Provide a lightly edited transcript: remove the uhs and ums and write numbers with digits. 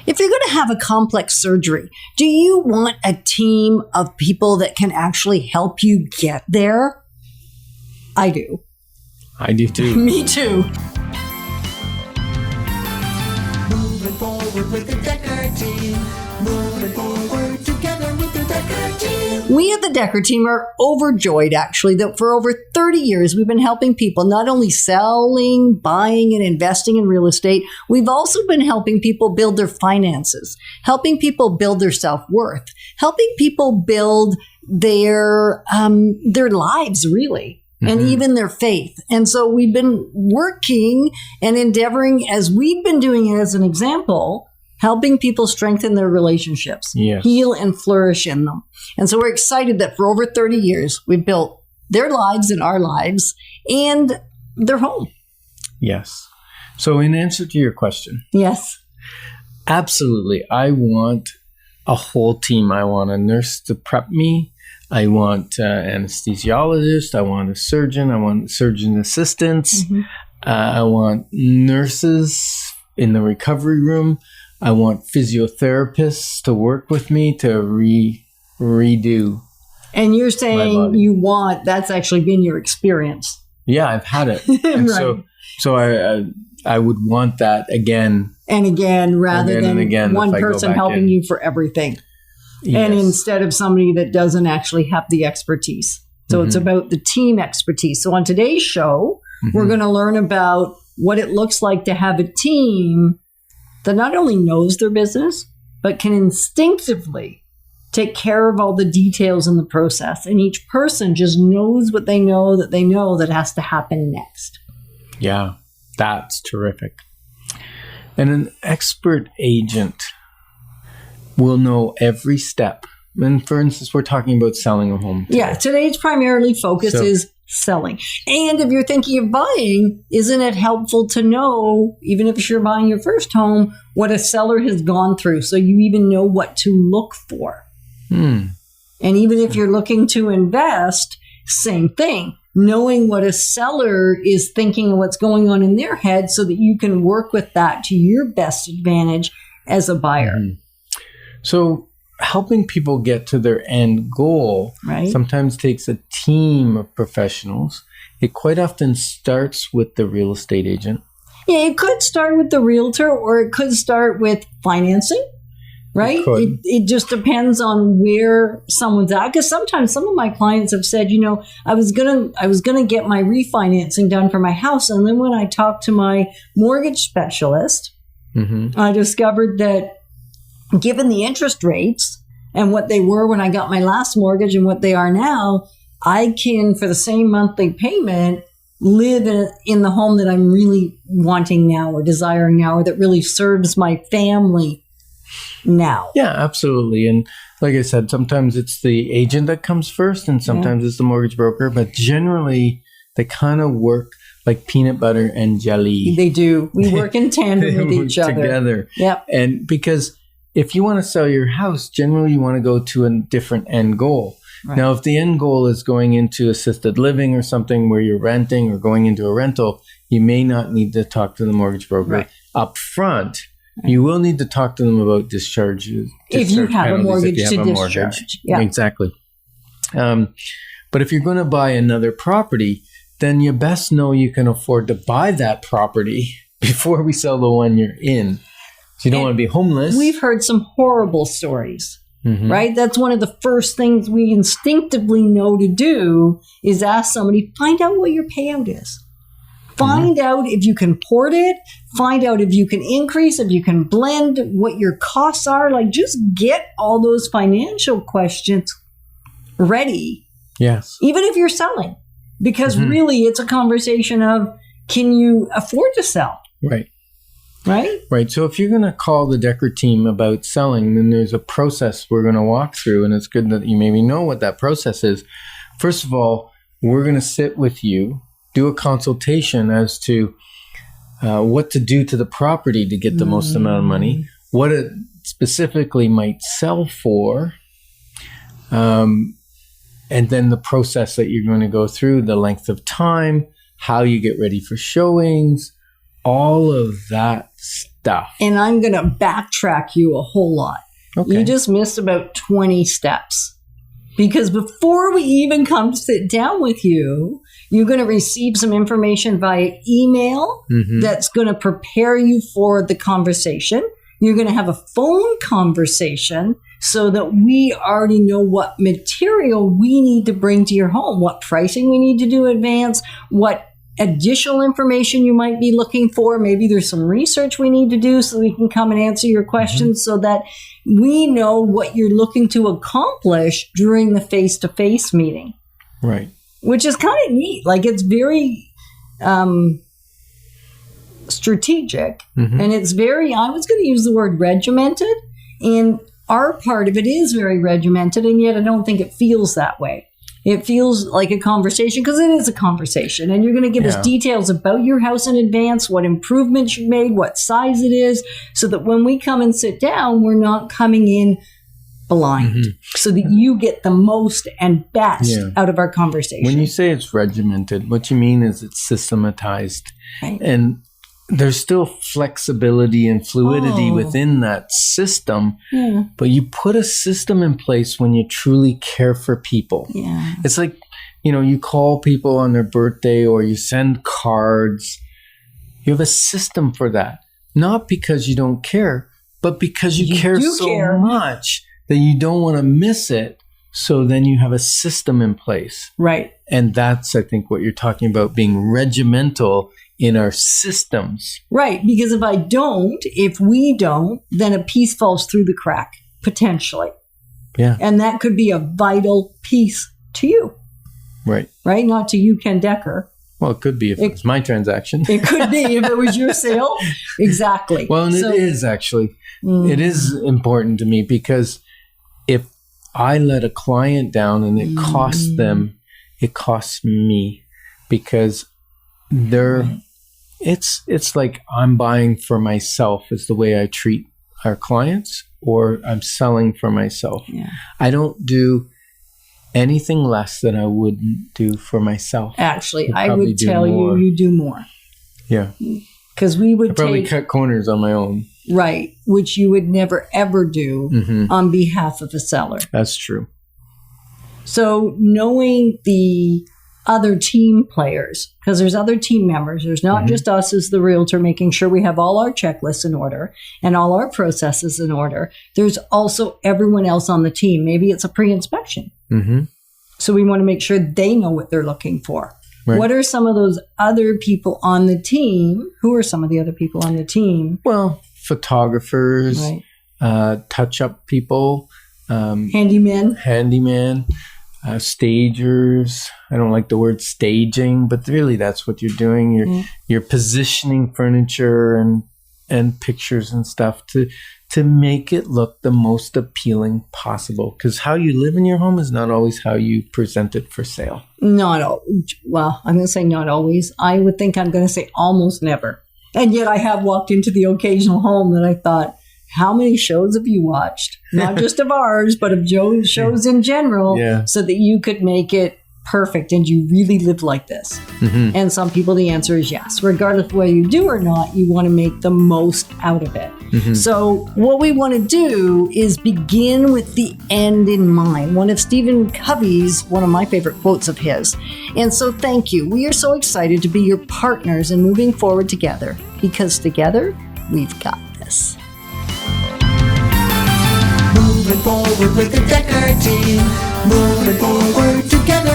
If you're going to have a complex surgery, do you want a team of people that can actually help you get there? I do. I do too. Me too. Moving forward with the Dekker Team. Moving forward together with the Dekker Team. We at the Dekker Team are overjoyed, actually, that for over 30 years, we've been helping people not only selling, buying, and investing in real estate, we've also been helping people build their finances, helping people build their self-worth, helping people build their lives, really. And even their faith. And so we've been working and endeavoring, as we've been doing it as an example, helping people strengthen their relationships, heal and flourish in them. And so we're excited that for over 30 years, we've built their lives and our lives and their home. Yes. So in answer to your question. Yes. Absolutely. I want a whole team. I want a nurse to prep me. I want anesthesiologist. I want a surgeon. I want surgeon assistants. I want nurses in the recovery room. I want physiotherapists to work with me to redo. And you're saying you want, that's actually been your experience. Yeah, I've had it. And right. So I would want that again. And again, rather than one person helping you for everything. Yes. And instead of somebody that doesn't actually have the expertise. So it's about the team expertise. So on today's show, we're going to learn about what it looks like to have a team that not only knows their business, but can instinctively take care of all the details in the process. And each person just knows what they know that has to happen next. Yeah, that's terrific. And an expert agent will know every step. And for instance, we're talking about selling a home today. Yeah, today's primarily focus is selling. And if you're thinking of buying, isn't it helpful to know, even if you're buying your first home, what a seller has gone through so you even know what to look for? And even if you're looking to invest, same thing. Knowing what a seller is thinking and what's going on in their head so that you can work with that to your best advantage as a buyer. So helping people get to their end goal sometimes takes a team of professionals. It quite often starts with the real estate agent. Yeah, it could start with the realtor, or it could start with financing, right? It just depends on where someone's at. Because sometimes some of my clients have said, you know, I was gonna get my refinancing done for my house, and then when I talked to my mortgage specialist, I discovered that given the interest rates and what they were when I got my last mortgage and what they are now, I can, for the same monthly payment, live in the home that I'm really wanting now or desiring now, or that really serves my family now. Yeah, absolutely. And like I said, sometimes it's the agent that comes first and sometimes it's the mortgage broker, but generally they kind of work like peanut butter and jelly. They do. We work in tandem with each other. Together. Yep. And because if you want to sell your house, generally you want to go to a different end goal. Right. Now, if the end goal is going into assisted living or something where you're renting or going into a rental, you may not need to talk to the mortgage broker up front. Right. You will need to talk to them about discharges. If you have a mortgage to discharge. Yeah. Exactly. But if you're going to buy another property, then you best know you can afford to buy that property before we sell the one you're in. So you don't want to be homeless. We've heard some horrible stories, right? That's one of the first things we instinctively know to do is ask somebody, find out what your payout is. Find out if you can port it. Find out if you can increase, if you can blend, what your costs are. Like, just get all those financial questions ready. Yes. Even if you're selling. Because really, it's a conversation of, can you afford to sell? Right. Right? Right. So if you're going to call the Dekker team about selling, then there's a process we're going to walk through. And it's good that you maybe know what that process is. First of all, we're going to sit with you, do a consultation as to what to do to the property to get the most amount of money, what it specifically might sell for, and then the process that you're going to go through, the length of time, how you get ready for showings, all of that stuff. And I'm going to backtrack you a whole lot. Okay. You just missed about 20 steps. Because before we even come to sit down with you, you're going to receive some information via email that's going to prepare you for the conversation. You're going to have a phone conversation so that we already know what material we need to bring to your home, what pricing we need to do in advance, what additional information you might be looking for. Maybe there's some research we need to do so we can come and answer your questions so that we know what you're looking to accomplish during the face-to-face meeting. Right. Which is kind of neat. Like, it's very strategic and it's very, I was going to use the word regimented, and our part of it is very regimented, and yet I don't think it feels that way. It feels like a conversation because it is a conversation, and you're going to give us details about your house in advance, what improvements you made, what size it is, so that when we come and sit down, we're not coming in blind, so that you get the most and best out of our conversation. When you say it's regimented, what you mean is it's systematized. Right. And there's still flexibility and fluidity within that system, but you put a system in place when you truly care for people. Yeah. It's like, you call people on their birthday or you send cards. You have a system for that. Not because you don't care, but because you care so much that you don't want to miss it. So then you have a system in place. Right. And that's, I think, what you're talking about, being regimental in our systems. Right. Because if we don't, then a piece falls through the crack, potentially. Yeah. And that could be a vital piece to you. Right. Right? Not to you, Ken Dekker. Well, it could be if it's my transaction. It could be if it was your sale. Exactly. Well, and it is actually. It is important to me because if I let a client down and it costs them, it costs me because it's like I'm buying for myself is the way I treat our clients, or I'm selling for myself. Yeah. I don't do anything less than I wouldn't do for myself. Actually, I would tell you do more. Yeah. Because we would probably cut corners on my own. Right. Which you would never, ever do on behalf of a seller. That's true. So knowing the other team players, because there's other team members. There's not just us as the realtor making sure we have all our checklists in order and all our processes in order. There's also everyone else on the team. Maybe it's a pre-inspection. So we want to make sure they know what they're looking for. Right. What are some of those other people on the team? Who are some of the other people on the team? Well, photographers, touch-up people. Handyman. Stagers. I don't like the word staging, but really that's what you're doing. You're positioning furniture and pictures and stuff to make it look the most appealing possible. Because how you live in your home is not always how you present it for sale. Well, I'm going to say not always. I would think I'm going to say almost never. And yet I have walked into the occasional home that I thought, how many shows have you watched? Not just of ours, but of Joe's shows in general, so that you could make it perfect and you really live like this. And some people, the answer is yes. Regardless of whether you do or not, you want to make the most out of it. So what we want to do is begin with the end in mind. One of Stephen Covey's, one of my favorite quotes of his. And so thank you. We are so excited to be your partners in moving forward together, because together we've got this. Moving forward with the Dekker Team. Moving forward together.